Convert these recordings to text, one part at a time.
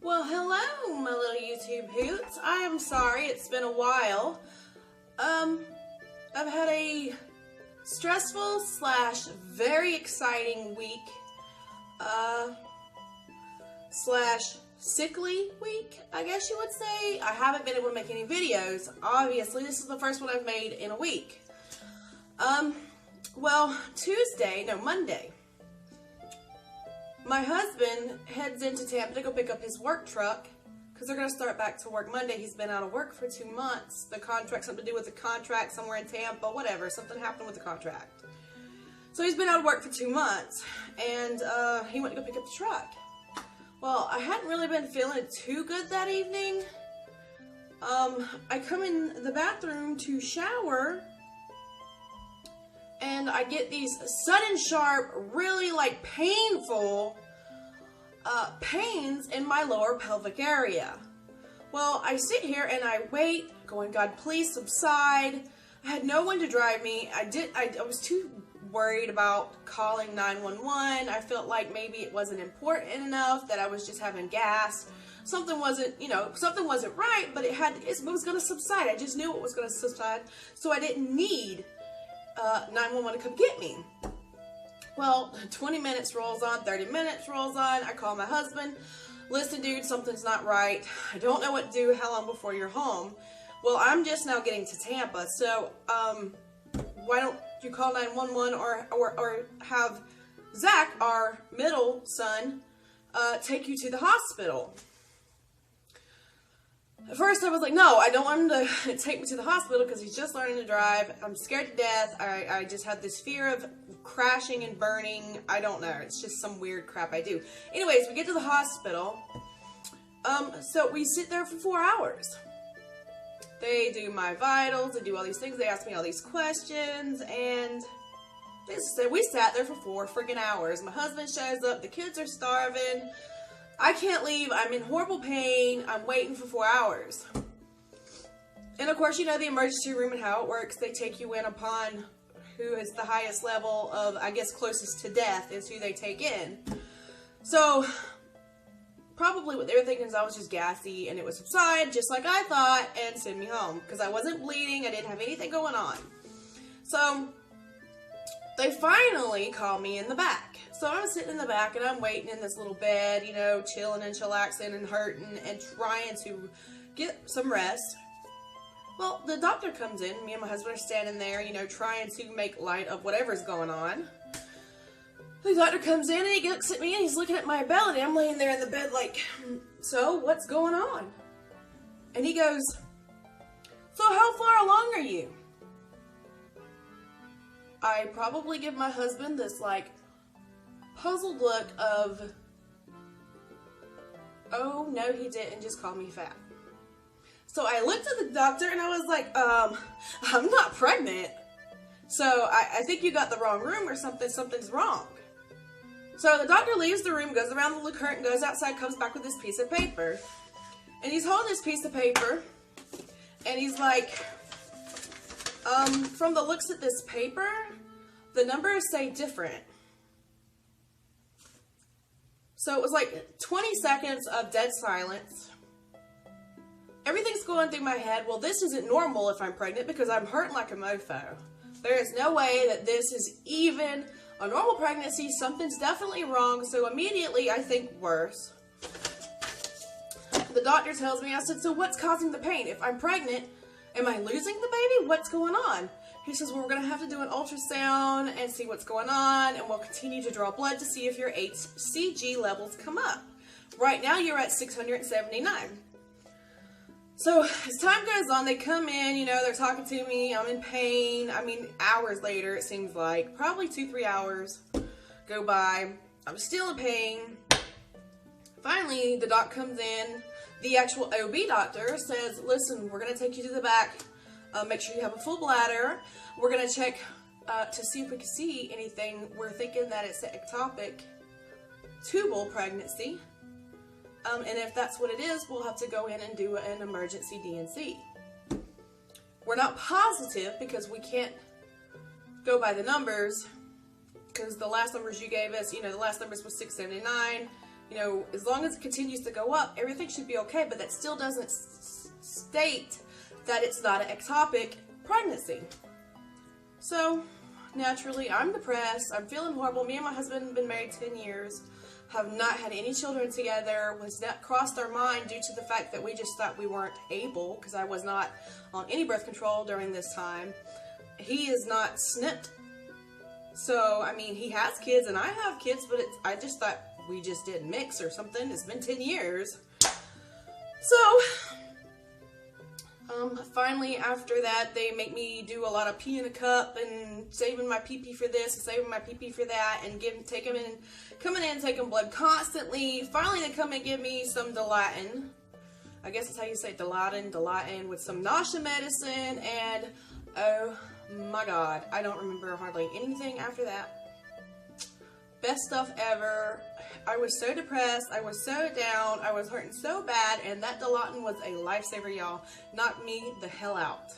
Well, hello, my little YouTube hoots. I am sorry, it's been a while. I've had a stressful / very exciting week, / sickly week, I guess you would say. I haven't been able to make any videos. Obviously, this is the first one I've made in a week. Well, Monday, my husband heads into Tampa to go pick up his work truck because they're going to start back to work Monday. He's been out of work for 2 months. The contract, something to do with the contract somewhere in Tampa, whatever. Something happened with the contract. So he's been out of work for 2 months, and he went to go pick up the truck. Well, I hadn't really been feeling too good that evening. I come in the bathroom to shower, and I get these sudden, sharp, really painful pains in my lower pelvic area. Well, I sit here and I wait, going, God, please subside. I had no one to drive me. I was too worried about calling 911. I felt like maybe it wasn't important enough, that I was just having gas. Something wasn't right, but it was going to subside. I just knew it was going to subside, so I didn't need 911 to come get me. Well, 20 minutes rolls on, 30 minutes rolls on. I call my husband. Listen, dude, something's not right. I don't know what to do. How long before you're home? Well, I'm just now getting to Tampa, so why don't you call 911 or have Zach, our middle son, take you to the hospital? At first I was like, no, I don't want him to take me to the hospital because he's just learning to drive. I'm scared to death. I just have this fear of crashing and burning. I don't know. It's just some weird crap I do. Anyways, we get to the hospital. So we sit there for 4 hours. They do my vitals. They do all these things. They ask me all these questions. And we sat there for 4 freaking hours. My husband shows up. The kids are starving. I can't leave. I'm in horrible pain. I'm waiting for 4 hours. And of course, you know the emergency room and how it works. They take you in upon who is the highest level of, I guess, closest to death is who they take in. So, probably what they were thinking is I was just gassy and it would subside just like I thought and send me home. Because I wasn't bleeding. I didn't have anything going on. So, they finally call me in the back. So I'm sitting in the back and I'm waiting in this little bed, you know, chilling and chillaxing and hurting and trying to get some rest. Well, the doctor comes in. Me and my husband are standing there, you know, trying to make light of whatever's going on. The doctor comes in and he looks at me and he's looking at my belly. I'm laying there in the bed like, so what's going on? And he goes, so how far along are you? I probably give my husband this puzzled look of, oh no he didn't just call me fat. So I looked at the doctor and I was like, I'm not pregnant. So I think you got the wrong room or something's wrong. So the doctor leaves the room, goes around the curtain, goes outside, comes back with this piece of paper. And he's holding this piece of paper and he's like, from the looks at this paper, the numbers say different. So it was like 20 seconds of dead silence. Everything's going through my head. Well, this isn't normal if I'm pregnant because I'm hurting like a mofo. There is no way that this is even a normal pregnancy. Something's definitely wrong. So immediately I think worse. The doctor tells me, I said, so what's causing the pain? If I'm pregnant, am I losing the baby? What's going on? He says, well, we're going to have to do an ultrasound and see what's going on, and we'll continue to draw blood to see if your HCG levels come up. Right now, you're at 679. So, as time goes on, they come in, you know, they're talking to me, I'm in pain. I mean, hours later, it seems like. Probably 2-3 hours go by. I'm still in pain. Finally, the doc comes in. The actual OB doctor says, listen, we're going to take you to the back. Make sure you have a full bladder. We're going to check to see if we can see anything. We're thinking that it's an ectopic tubal pregnancy. And if that's what it is, we'll have to go in and do an emergency D&C. We're not positive because we can't go by the numbers. Because the last numbers you gave us, you know, the last numbers was 679. you know, as long as it continues to go up, everything should be okay, but that still doesn't state that it's not an ectopic pregnancy. So, naturally, I'm depressed, I'm feeling horrible. Me and my husband have been married 10 years, have not had any children together, was not crossed our mind due to the fact that we just thought we weren't able, because I was not on any birth control during this time. He is not snipped. So, I mean, he has kids and I have kids, but I just thought we just didn't mix or something. It's been 10 years. So, finally after that, they make me do a lot of pee in a cup and saving my pee-pee for this and saving my pee-pee for that and coming in taking blood constantly. Finally, they come and give me some Dilaudid. I guess that's how you say Dilaudid with some nausea medicine, and oh my God, I don't remember hardly anything after that. Best stuff ever. I was so depressed, I was so down, I was hurting so bad, and that Dilaudid was a lifesaver, y'all. Knocked me the hell out.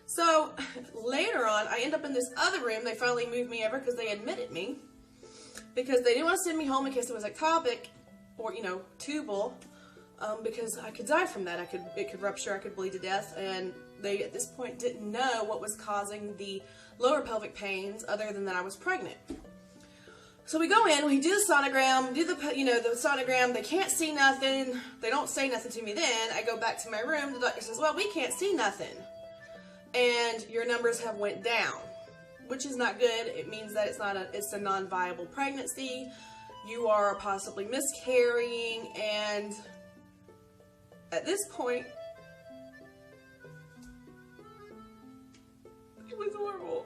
So, later on, I end up in this other room. They finally moved me over because they admitted me. Because they didn't want to send me home in case it was ectopic, or, you know, tubal, because I could die from that. It could rupture, I could bleed to death, and they, at this point, didn't know what was causing the lower pelvic pains other than that I was pregnant. So we go in, we do the sonogram, the sonogram, they can't see nothing, they don't say nothing to me then. I go back to my room, the doctor says, well, we can't see nothing, and your numbers have went down, which is not good. It means that it's a non-viable pregnancy, you are possibly miscarrying, and at this point, it was horrible.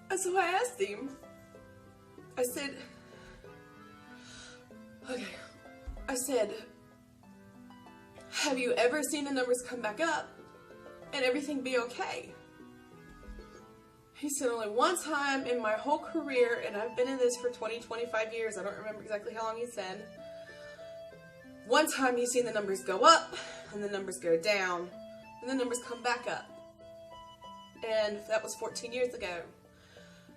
And so I asked him, I said, have you ever seen the numbers come back up and everything be okay? He said, only one time in my whole career, and I've been in this for 25 years, I don't remember exactly how long he said. One time he's seen the numbers go up, and the numbers go down, and the numbers come back up. And that was 14 years ago.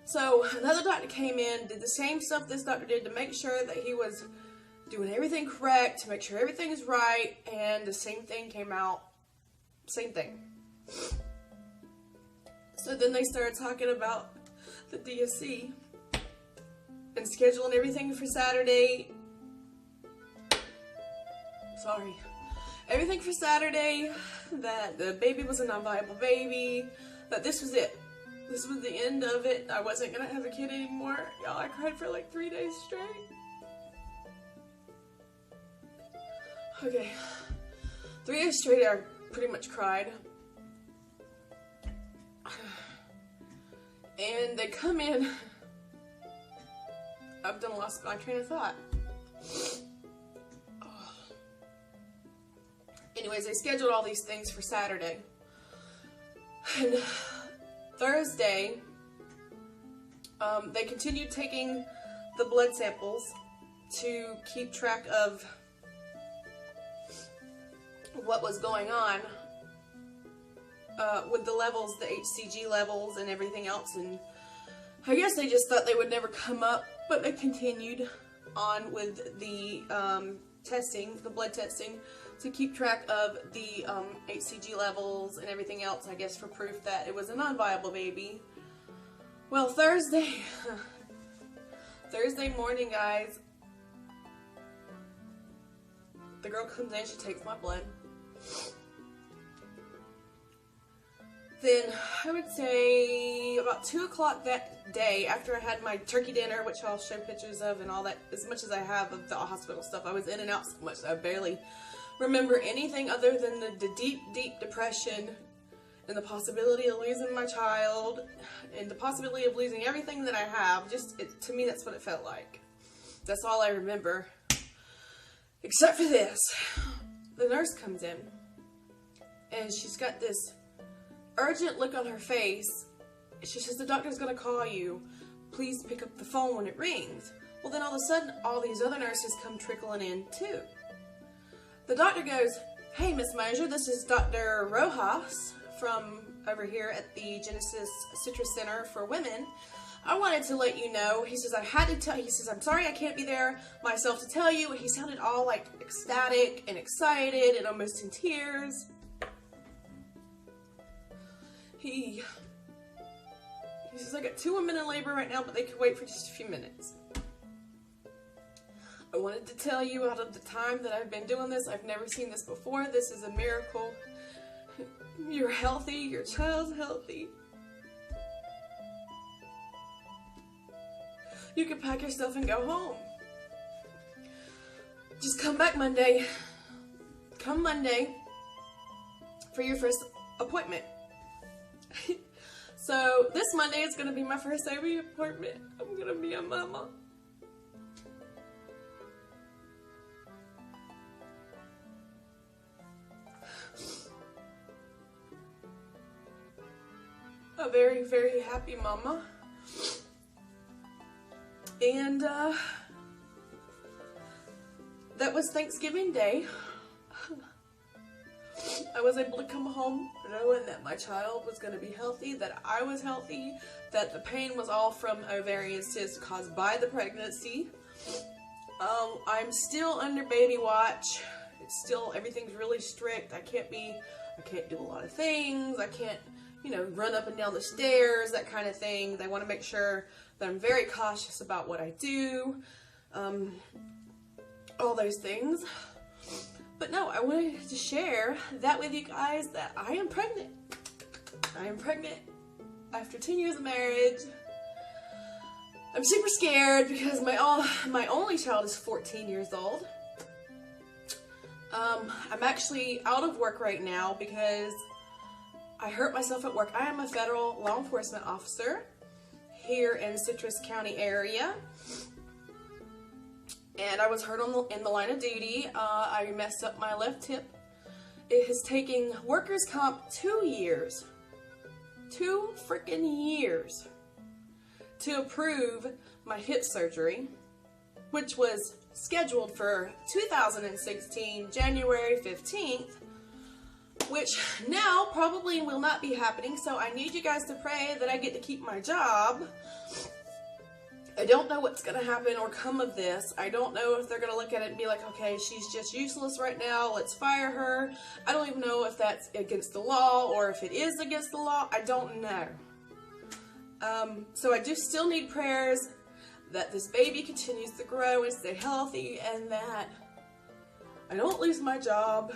So another doctor came in, did the same stuff this doctor did to make sure that he was doing everything correct, to make sure everything is right, and the same thing came out, same thing. So then they started talking about the DSC and scheduling everything for Saturday. Sorry. Everything for Saturday, that the baby was a non-viable baby, that this was it. This was the end of it. I wasn't gonna have a kid anymore. Y'all, I cried for like 3 days straight. Okay. 3 days straight, I pretty much cried. And they come in. I've done lost my train of thought. Anyways, they scheduled all these things for Saturday. And Thursday, they continued taking the blood samples to keep track of what was going on with the levels, the HCG levels and everything else. And I guess they just thought they would never come up, but they continued on with the testing, the blood testing, to keep track of the HCG levels and everything else, I guess, for proof that it was a non-viable baby. Well, Thursday morning, guys, the girl comes in, she takes my blood. Then, I would say about 2 o'clock that day, after I had my turkey dinner, which I'll show pictures of and all that, as much as I have of the hospital stuff. I was in and out so much that I barely remember anything other than the deep, deep depression and the possibility of losing my child and the possibility of losing everything that I have. To me, that's what it felt like. That's all I remember. Except for this. The nurse comes in and she's got this urgent look on her face. She says, the doctor's gonna call you. Please pick up the phone when it rings. Well, then all of a sudden, all these other nurses come trickling in too. The doctor goes, hey, Miss Mosier, this is Dr. Rojas from over here at the Genesis Citrus Center for Women. I wanted to let you know. He says, I had to tell, he says, I'm sorry I can't be there myself to tell you. He sounded all like ecstatic and excited and almost in tears. He says, I got 2 women in labor right now, but they could wait for just a few minutes. I wanted to tell you, out of the time that I've been doing this, I've never seen this before. This is a miracle. You're healthy. Your child's healthy. You can pack your stuff and go home. Just come back Monday. Come Monday for your first appointment. So this Monday is going to be my first OB appointment. I'm going to be a mama. A very, very happy mama. And that was Thanksgiving Day. I was able to come home knowing that my child was going to be healthy, that I was healthy, that the pain was all from ovarian cysts caused by the pregnancy. I'm still under baby watch. It's still, everything's really strict. I can't do a lot of things. I can't, you know, run up and down the stairs, that kind of thing. They want to make sure that I'm very cautious about what I do. All those things. But no, I wanted to share that with you guys, that I am pregnant. I am pregnant after 10 years of marriage. I'm super scared because my only child is 14 years old. I'm actually out of work right now because I hurt myself at work. I am a federal law enforcement officer here in Citrus County area. And I was hurt in the line of duty. I messed up my left hip. It has taken workers' comp 2 years. 2 freaking years to approve my hip surgery, which was scheduled for 2016, January 15th, which now probably will not be happening. So I need you guys to pray that I get to keep my job. I don't know what's going to happen or come of this. I don't know if they're going to look at it and be like, okay, she's just useless right now, let's fire her. I don't even know if that's against the law or if it is against the law. I don't know. So I do still need prayers that this baby continues to grow and stay healthy, and that I don't lose my job.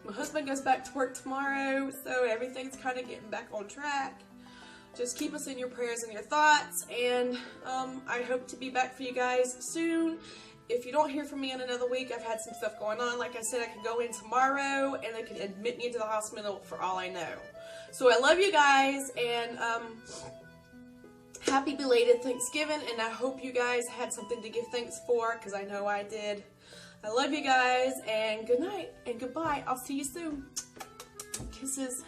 My husband goes back to work tomorrow, so everything's kind of getting back on track. Just keep us in your prayers and your thoughts, and I hope to be back for you guys soon. If you don't hear from me in another week, I've had some stuff going on. Like I said, I could go in tomorrow, and they could admit me into the hospital for all I know. So I love you guys, and happy belated Thanksgiving, and I hope you guys had something to give thanks for, because I know I did. I love you guys, and good night, and goodbye. I'll see you soon. Kisses.